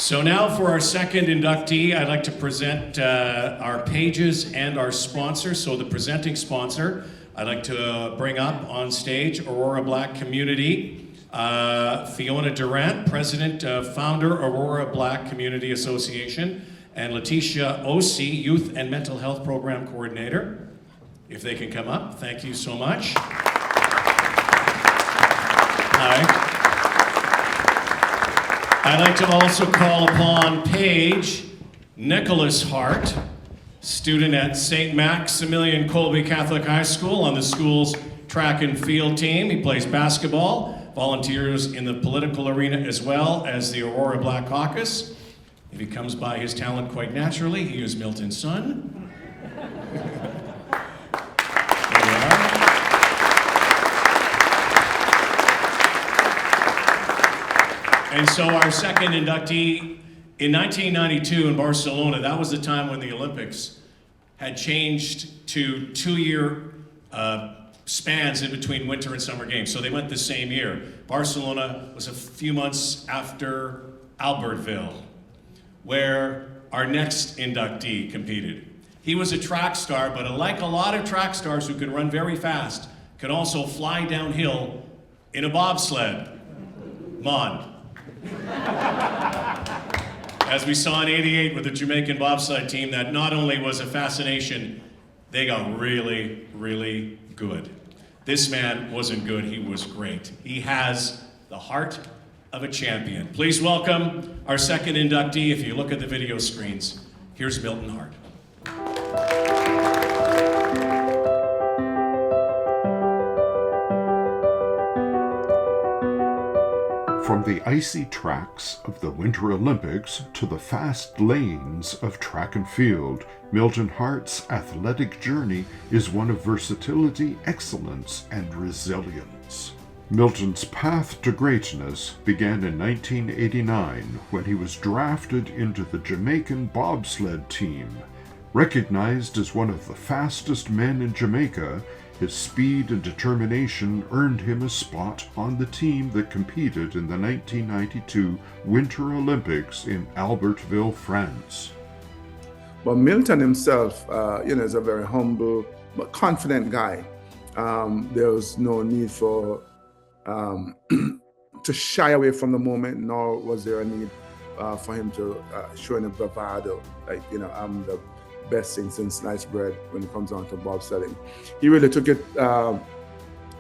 So now for our second inductee, I'd like to present our pages and our sponsor. So the presenting sponsor, I'd like to bring up on stage Aurora Black Community, Fiona Durant, President, Founder, Aurora Black Community Association, and Letitia Osi, Youth and Mental Health Program Coordinator. If they can come up, thank you so much. Hi. I'd like to also call upon Paige Nicholas Hart, student at St. Maximilian Colby Catholic High School on the school's track and field team. He plays basketball, volunteers in the political arena as well as the Aurora Black Caucus. If he comes by his talent quite naturally, he is Milton's son. And so our second inductee, in 1992 in Barcelona, that was the time when the Olympics had changed to 2-year spans in between winter and summer games. So they went the same year. Barcelona was a few months after Albertville, where our next inductee competed. He was a track star, but like a lot of track stars who could run very fast, could also fly downhill in a bobsled. Mon. As we saw in '88 with the Jamaican bobsled team, that not only was a fascination, they got really, really good. This man wasn't good, he was great. He has the heart of a champion. Please welcome our second inductee. If you look at the video screens, here's Milton Hart. From the icy tracks of the Winter Olympics to the fast lanes of track and field, Milton Hart's athletic journey is one of versatility, excellence, and resilience. Milton's path to greatness began in 1989 when he was drafted into the Jamaican bobsled team. Recognized as one of the fastest men in Jamaica, his speed and determination earned him a spot on the team that competed in the 1992 Winter Olympics in Albertville, France. But Milton himself, is a very humble but confident guy. There was no need for to shy away from the moment, nor was there a need for him to show any bravado. I'm the best thing since sliced bread when it comes on to bobsledding. He really took it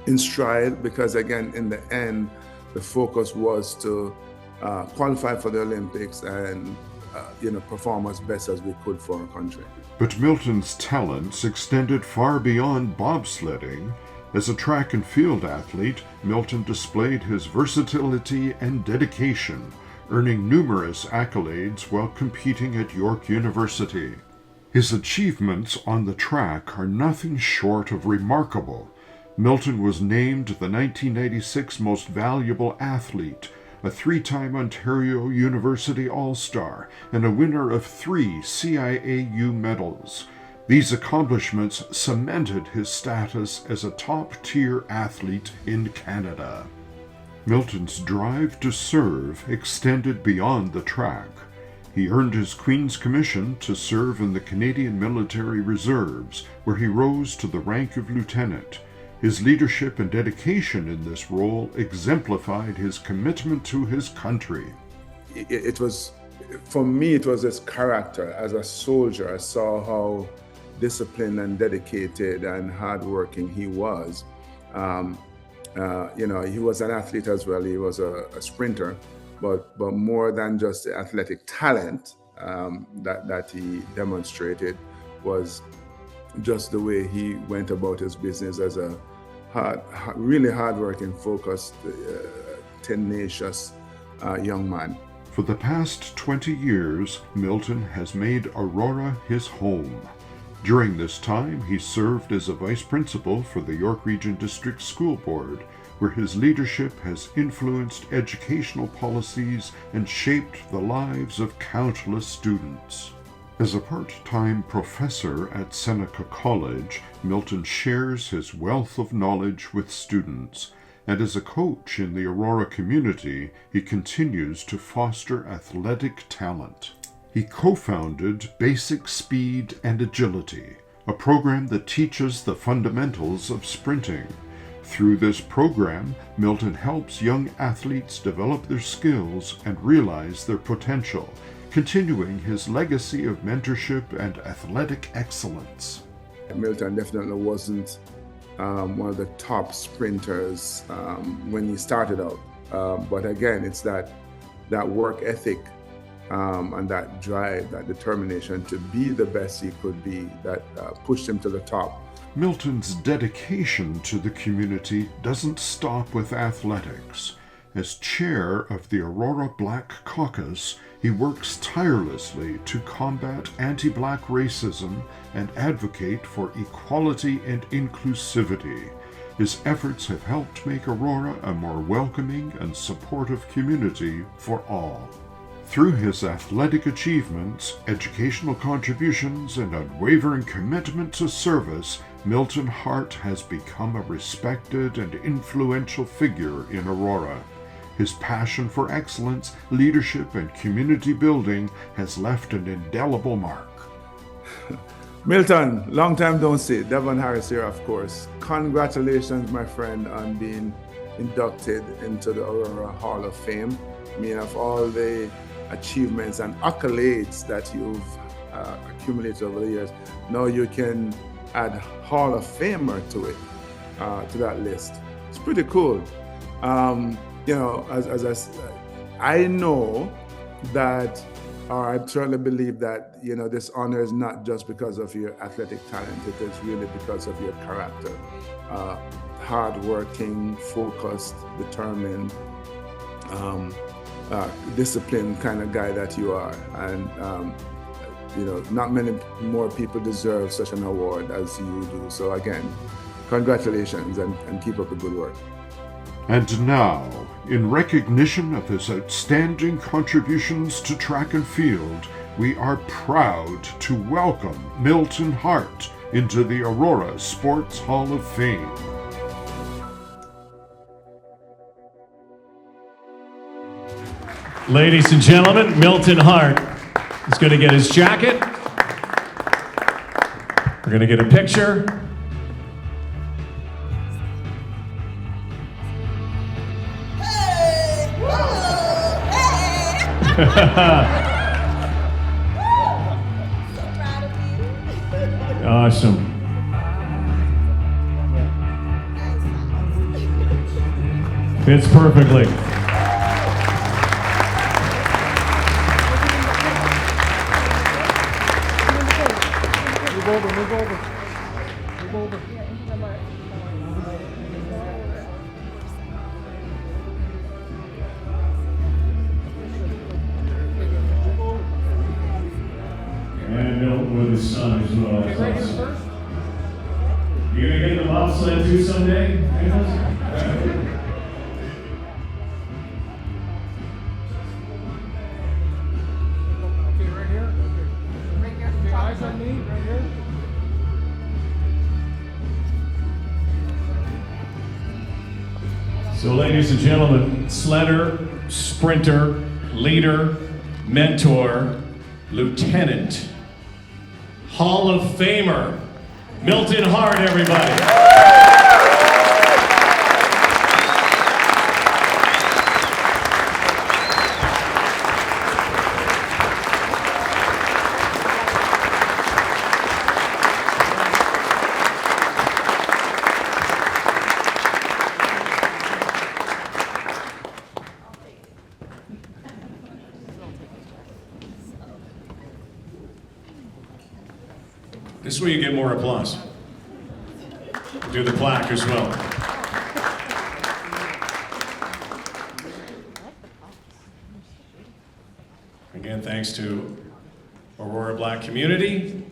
in stride because, again, in the end, the focus was to qualify for the Olympics and perform as best as we could for our country. But Milton's talents extended far beyond bobsledding. As a track and field athlete, Milton displayed his versatility and dedication, earning numerous accolades while competing at York University. His achievements on the track are nothing short of remarkable. Milton was named the 1996 Most Valuable Athlete, a 3-time Ontario University All-Star, and a winner of 3 CIAU medals. These accomplishments cemented his status as a top-tier athlete in Canada. Milton's drive to serve extended beyond the track. He earned his Queen's Commission to serve in the Canadian Military Reserves, where he rose to the rank of lieutenant. His leadership and dedication in this role exemplified his commitment to his country. It was, for me, it was his character. As a soldier, I saw how disciplined and dedicated and hardworking he was. He was an athlete as well. He was a sprinter. But more than just the athletic talent that he demonstrated was just the way he went about his business as a really hardworking, focused, tenacious young man. For the past 20 years, Milton has made Aurora his home. During this time, he served as a vice principal for the York Region District School Board, where his leadership has influenced educational policies and shaped the lives of countless students. As a part-time professor at Seneca College, Milton shares his wealth of knowledge with students. and as a coach in the Aurora community, he continues to foster athletic talent. He co-founded Basic Speed and Agility, a program that teaches the fundamentals of sprinting. Through this program, Milton helps young athletes develop their skills and realize their potential, continuing his legacy of mentorship and athletic excellence. Milton definitely wasn't one of the top sprinters when he started out. But again, it's that work ethic and that drive, that determination to be the best he could be that pushed him to the top. Milton's dedication to the community doesn't stop with athletics. As chair of the Aurora Black Caucus, he works tirelessly to combat anti-Black racism and advocate for equality and inclusivity. His efforts have helped make Aurora a more welcoming and supportive community for all. Through his athletic achievements, educational contributions, and unwavering commitment to service, Milton Hart has become a respected and influential figure in Aurora. His passion for excellence, leadership, and community building has left an indelible mark. Milton, long time don't see. Devon Harris here, of course. Congratulations, my friend, on being inducted into the Aurora Hall of Fame. I mean, of all the achievements and accolades that you've accumulated over the years, now you can add Hall of Famer to it, to that list. It's pretty cool. You know, I know that, or I certainly believe that, you know, this honor is not just because of your athletic talent, it is really because of your character. Hardworking, focused, determined, disciplined kind of guy that you are. And, you know, not many more people deserve such an award as you do. So again, congratulations and keep up the good work. And now, in recognition of his outstanding contributions to track and field, we are proud to welcome Milton Hart into the Aurora Sports Hall of Fame. Ladies and gentlemen, Milton Hart is going to get his jacket. We're going to get a picture. So proud of you. Awesome. Fits perfectly. Move over. And Milton with his son as well. That's awesome. You gonna get the bobsled too someday? Okay, right here. Right here. Okay, eyes on me, right here. So, ladies and gentlemen, sledder, sprinter, leader, mentor, lieutenant, Hall of Famer, Milton Hart, everybody. This is where you get more applause. Do the plaque as well. Again, thanks to Aurora Black community.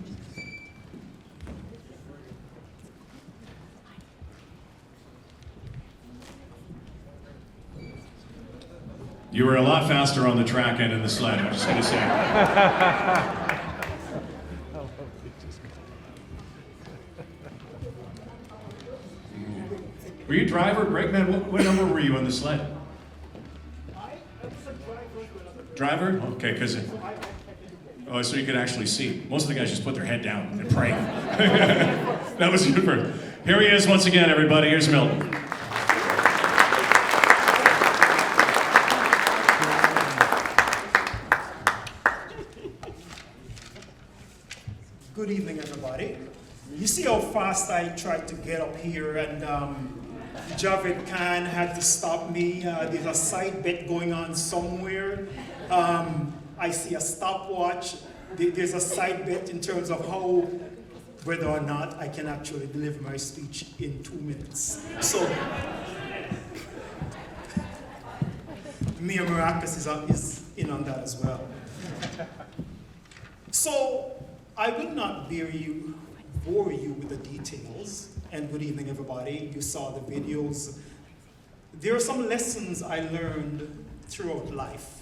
You were a lot faster on the track and in the sled, I'm just gonna say. Were you driver, brakeman? What number were you on the sled? Driver? Okay, because oh, so you could actually see. Most of the guys just put their head down and pray. That was your first. Here he is once again, everybody. Here's Milton. Good evening, everybody. You see how fast I tried to get up here, and Javed Khan had to stop me. There's a side bet going on somewhere. I see a stopwatch. There's a side bet in terms of whether or not I can actually deliver my speech in 2 minutes. So, Mia Maracas is in on that as well. So, I will not bore you with the details. And good evening, everybody. You saw the videos. There are some lessons I learned throughout life.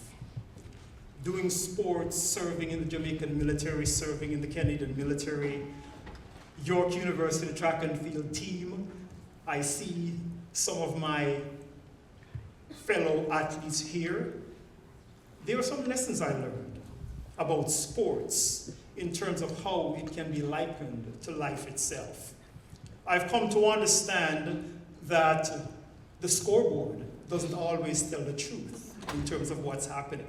Doing sports, serving in the Jamaican military, serving in the Canadian military, York University track and field team. I see some of my fellow athletes here. There are some lessons I learned about sports in terms of how it can be likened to life itself. I've come to understand that the scoreboard doesn't always tell the truth in terms of what's happening.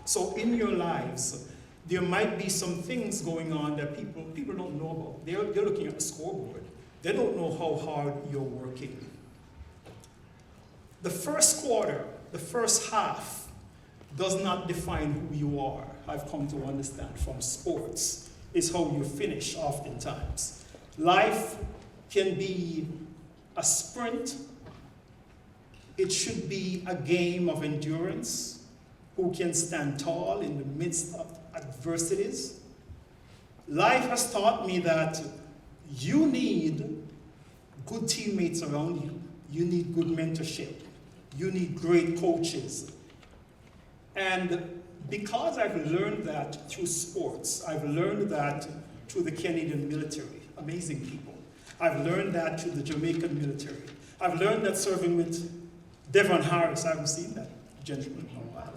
So in your lives, there might be some things going on that people don't know about. They're looking at the scoreboard. They don't know how hard you're working. The first quarter, the first half, does not define who you are. I've come to understand from sports. It's how you finish oftentimes. Life can be a sprint. It should be a game of endurance. Who can stand tall in the midst of adversities. Life has taught me that you need good teammates around you. You need good mentorship. You need great coaches. And because I've learned that through sports, I've learned that through the Canadian military, amazing people. I've learned that through the Jamaican military. I've learned that serving with Devon Harris. I haven't seen that gentleman in a while.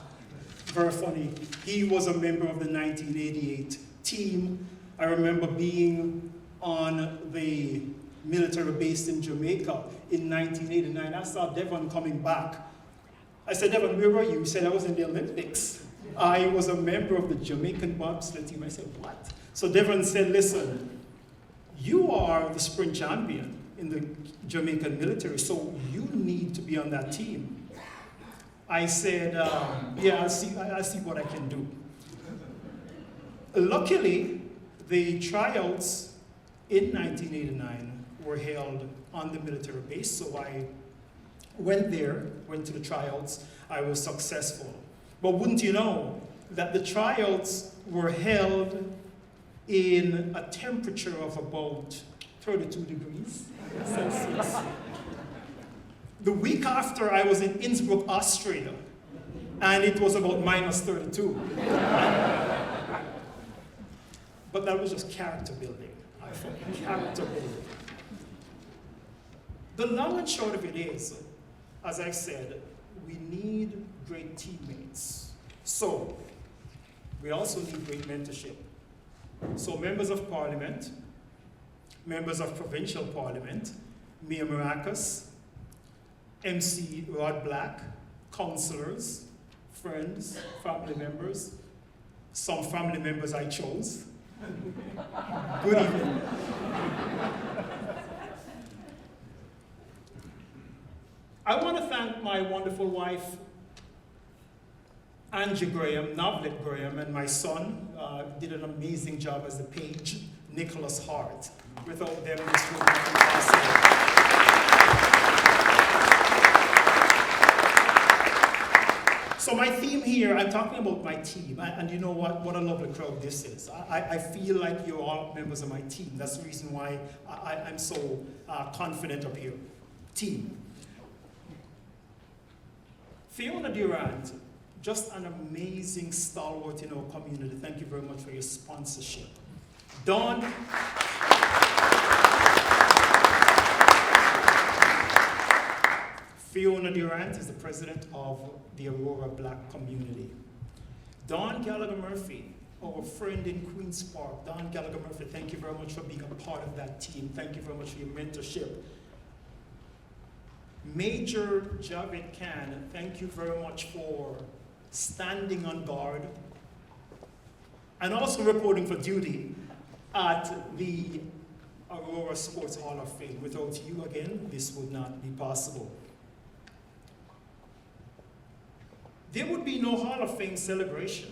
Very funny. He was a member of the 1988 team. I remember being on the military base in Jamaica in 1989. I saw Devon coming back. I said, Devon, where were you? He said, I was in the Olympics. I was a member of the Jamaican bobsled team. I said, what? So Devon said, listen, you are the sprint champion in the Jamaican military, so you need to be on that team. I said, yeah, I'll see what I can do. Luckily, the tryouts in 1989 were held on the military base, so I went to the tryouts. I was successful. But wouldn't you know that the tryouts were held in a temperature of about 32 degrees Celsius. The week after, I was in Innsbruck, Austria, and it was about minus 32. But that was just character building. I thought character building. The long and short of it is, as I said, we need great teammates. So, we also need great mentorship. So members of parliament, members of provincial parliament, Mia Maracas, MC Rod Black, councillors, friends, family members, some family members I chose. Good evening. I want to thank my wonderful wife, Angie Graham, Novlet Graham, and my son did an amazing job as the page, Nicholas Hart. Without them, this would not be possible. So my theme here, I'm talking about my team, and you know what a lovely crowd this is. I feel like you're all members of my team. That's the reason why I'm so confident up here. Team. Fiona Durant, just an amazing stalwart in our community. Thank you very much for your sponsorship. Dawn. Fiona Durant is the president of the Aurora Black community. Don Gallagher Murphy, our friend in Queen's Park. Don Gallagher Murphy, thank you very much for being a part of that team. Thank you very much for your mentorship. Major Javed Khan, thank you very much for standing on guard and also reporting for duty at the Aurora Sports Hall of Fame. Without you, again, this would not be possible. There would be no Hall of Fame celebration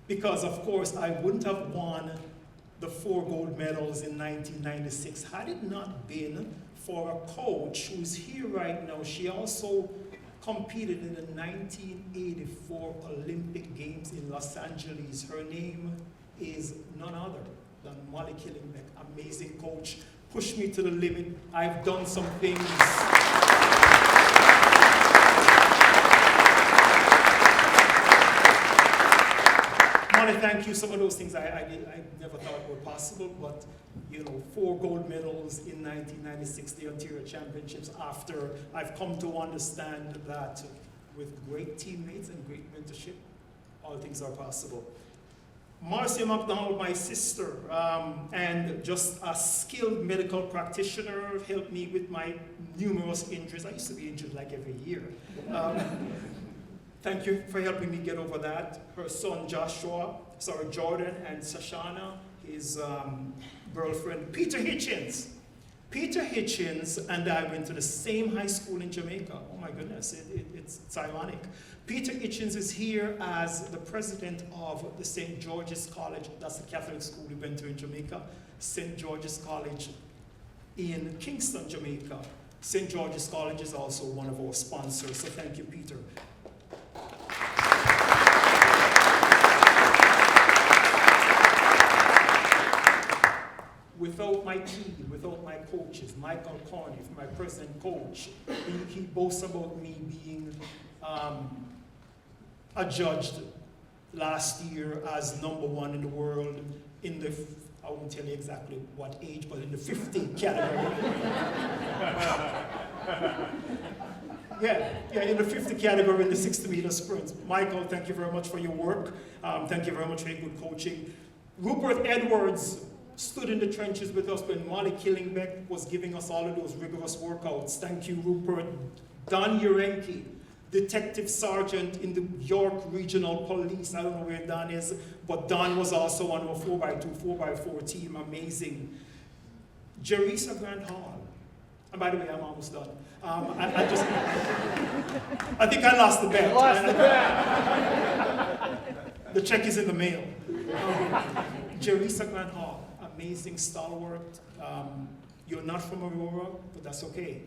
because, of course, I wouldn't have won the 4 gold medals in 1996 had it not been for a coach who's here right now. She also competed in the 1984 Olympic Games in Los Angeles. Her name is none other than Molly Killingbeck. Amazing coach, pushed me to the limit. I've done some things. Molly, thank you. Some of those things I never thought were possible, but you know, 4 gold medals in 1996, the Ontario Championships, after I've come to understand that with great teammates and great mentorship, all things are possible. Marcia McDonald, my sister, and just a skilled medical practitioner, helped me with my numerous injuries. I used to be injured like every year. Thank you for helping me get over that. Her son Jordan, and Sashana, his girlfriend, Peter Hitchens. Peter Hitchens and I went to the same high school in Jamaica. Oh my goodness, it's ironic. Peter Hitchens is here as the president of the St. George's College. That's the Catholic school we went to in Jamaica. St. George's College in Kingston, Jamaica. St. George's College is also one of our sponsors, so thank you, Peter. Without my team, without my coaches, Michael Corney, my president coach, he boasts about me being adjudged last year as #1 in the world in the, I won't tell you exactly what age, but in the 50 category. Yeah, in the 50 category in the 60-meter sprints. Michael, thank you very much for your work. Thank you very much for your good coaching. Rupert Edwards stood in the trenches with us when Molly Killingbeck was giving us all of those rigorous workouts. Thank you, Rupert. Don Urenki, Detective Sergeant in the York Regional Police. I don't know where Don is, but Don was also on our 4x2, 4x4 team. Amazing. Jerisa Grant Hall. And by the way, I'm almost done. I think I lost the bet. The check is in the mail. Jerisa Grant Hall. Amazing stalwart. You're not from Aurora, but that's okay.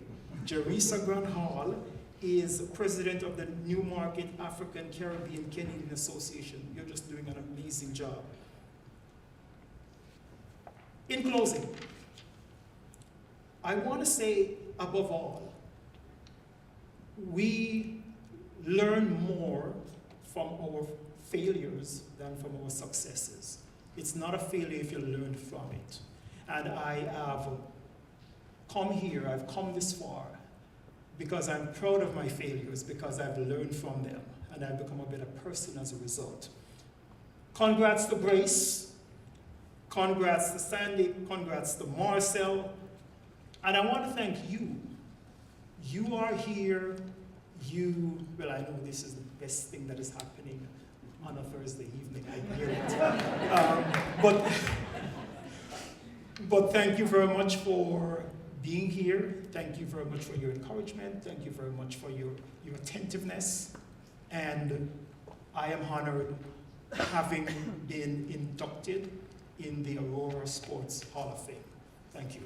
Jerisa Grant Hall is president of the Newmarket African Caribbean Canadian Association. You're just doing an amazing job. In closing, I want to say, above all, we learn more from our failures than from our successes. It's not a failure if you learn from it. And I have come here, I've come this far, because I'm proud of my failures, because I've learned from them, and I've become a better person as a result. Congrats to Grace, congrats to Sandy, congrats to Marcel, and I want to thank you. You are here, well, I know this is the best thing that is happening on a Thursday evening, I hear it. But thank you very much for being here. Thank you very much for your encouragement. Thank you very much for your attentiveness. And I am honored having been inducted in the Aurora Sports Hall of Fame. Thank you.